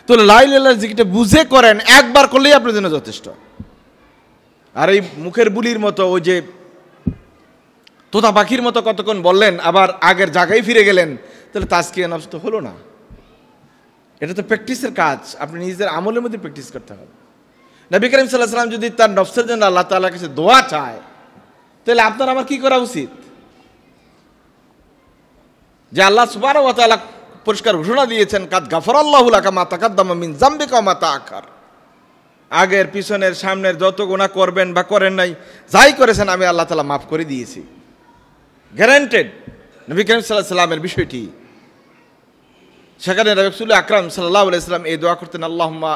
তো লা ইলাহা ইল্লাল্লাহর জিকিরটা বুঝে করেন, একবার করলেই আপনার জন্য যথেষ্ট। আর এই মুখের বুলির মতো, ওই যে তোতা পাখির মতো কতক্ষণ বললেন, আবার আগের জায়গায় ফিরে গেলেন, তাহলে তাজকিয়া নফস তো হলো না। এটা তো প্র্যাকটিসের কাজ, আপনি নিজেদের আমলের মধ্যে প্র্যাকটিস করতে হবে। নবী করিম সাল্লাল্লাহু আলাইহি ওয়াসাল্লাম যদি তার নফসের জন্য আল্লাহ তাআলার কাছে দোয়া চায়, তাহলে আপনার আমার কি করা উচিত? যে আল্লাহ সুবহানাহু ওয়া তাআলা পরিষ্কার ঘোষণা দিয়েছেন, কাদ গাফারাল্লাহু লাকা মা তাকাদ্দামা মিন যামবিকা ওয়া মা তাআখার। আগের পিছনের সামনের যত গুনাহ করবেন বা করেন নাই, যাই করেছেন আমি আল্লাহ তাআলা মাফ করে দিয়েছি, গ্যারান্টেড। নবী করিম সাল্লাল্লাহু আলাইহি ওয়াসাল্লামের বিষয়টি, সেখানে রাসূল আকরাম সাল্লাল্লাহু আলাইহি ওয়াসাল্লাম এই দোয়া করতেন, আল্লাহুম্মা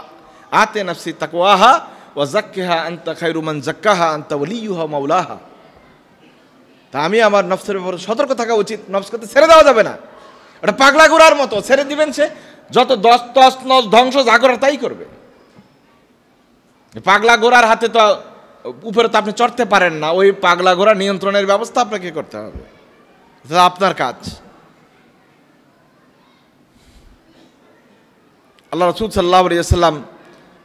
আতে নাফসি তাকওয়াহা ওয়া যাক্কিহা আনতা খায়রু মান যাক্কাহা আনতা ওয়ালিয়ুহা মাওলাহা। তা আমি আমার নফসের উপর সতর্ক থাকা উচিত, নফসকে ছেড়ে দেওয়া যাবে না। এটা পাগলা ঘোড়ার মতো, ছেড়ে দিবেন সে যত তস নস ধ্বংস জাগর তাই করবে। পাগলা ঘোড়ার হাতে তো উপরে তো আপনি চড়তে পারেন না, ওই পাগলা ঘোড়া নিয়ন্ত্রণের ব্যবস্থা আপনাকে করতে হবে, এটা আপনার কাজ। আল্লাহ রাসূল সাল্লাল্লাহু আলাইহি ওয়াসাল্লাম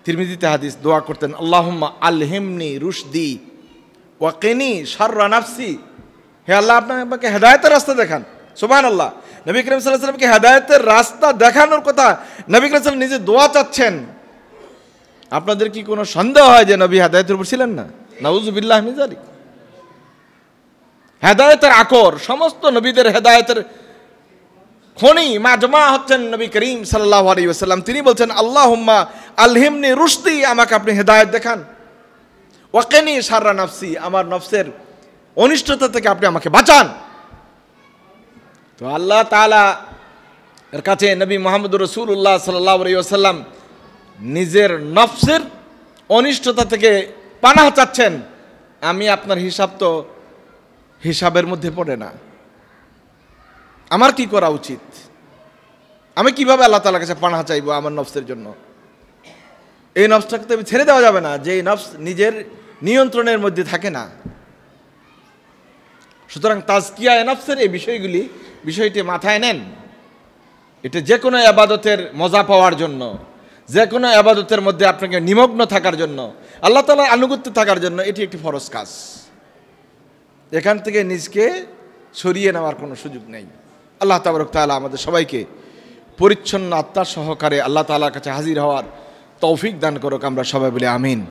তিরমিজিতে হাদিস দোয়া করতেন, আল্লাহুম্মা আলহিমনি রুশদি ওয়া কিনি শাররা নাফসি। হে আল্লাহ, আপনি আমাকে হেদায়েতের রাস্তা দেখান। সুবহানাল্লাহ, নবী করিম সাল্লাল্লাহু আলাইহি ওয়াসাল্লামকে হেদায়েতের রাস্তা দেখানোর কথা নবী করিম সাল্লাল্লাহু আলাইহি ওয়াসাল্লাম নিজে দোয়া চাচ্ছেন। আপনাদের কি কোনো সন্দেহ হয় যে নবী হেদায়েতের উপর ছিলেন না? নাউযুবিল্লাহ মিন যালিক। হেদায়েতের আকর, সমস্ত নবীদের হেদায়েতের খনি মাজমা হচ্ছেন নবী করিম সাল্লাল্লাহু আলাইহি ওয়াসাল্লাম। তিনি বলছেন, আল্লাহুম্মা আলহিমনি রুশদি, আমাকে আপনি হেদায়েত দেখান, ওয়া কিনি শাররা নাফসি, আমার নফসের অনিষ্টতা থেকে আপনি আমাকে বাঁচান। তো আল্লাহ তাআলা এর কাছে নবী মুহাম্মদুর রাসূলুল্লাহ সাল্লাল্লাহু আলাইহি ওয়াসাল্লাম নিজের নফসের অনিষ্টতা থেকে পানাহ চাচ্ছেন। আমি আপনার হিসাব তো হিসাবের মধ্যে পড়ে না। আমার কি করা উচিত? আমি কিভাবে আল্লাহ তাআলার কাছে পানাহ চাইবো আমার নফসের জন্য? এই নফসটাকে তো ছেড়ে দেওয়া যাবে না, যে এই নফস নিজের নিয়ন্ত্রণের মধ্যে থাকে না। সুতরাং তাজকিয়া নফসের এই বিষয়টি মাথায় নেন। এটা যে কোনো ইবাদতের মজা পাওয়ার জন্য, যে কোনো ইবাদতের মধ্যে আপনাকে নিমগ্ন থাকার জন্য, আল্লাহ তাআলার আনুগত্য থাকার জন্য এটি একটি ফরজ কাজ। এখান থেকে নিজকে সরিয়ে নেওয়ার কোনো সুযোগ নেই। আল্লাহ তাবারক তাআলা আমাদের সবাইকে পরিচ্ছন্ন আত্মা সহকারে আল্লাহ তাআলার কাছে হাজির হওয়ার তৌফিক দান করুক। আমরা সবাই বলি আমিন।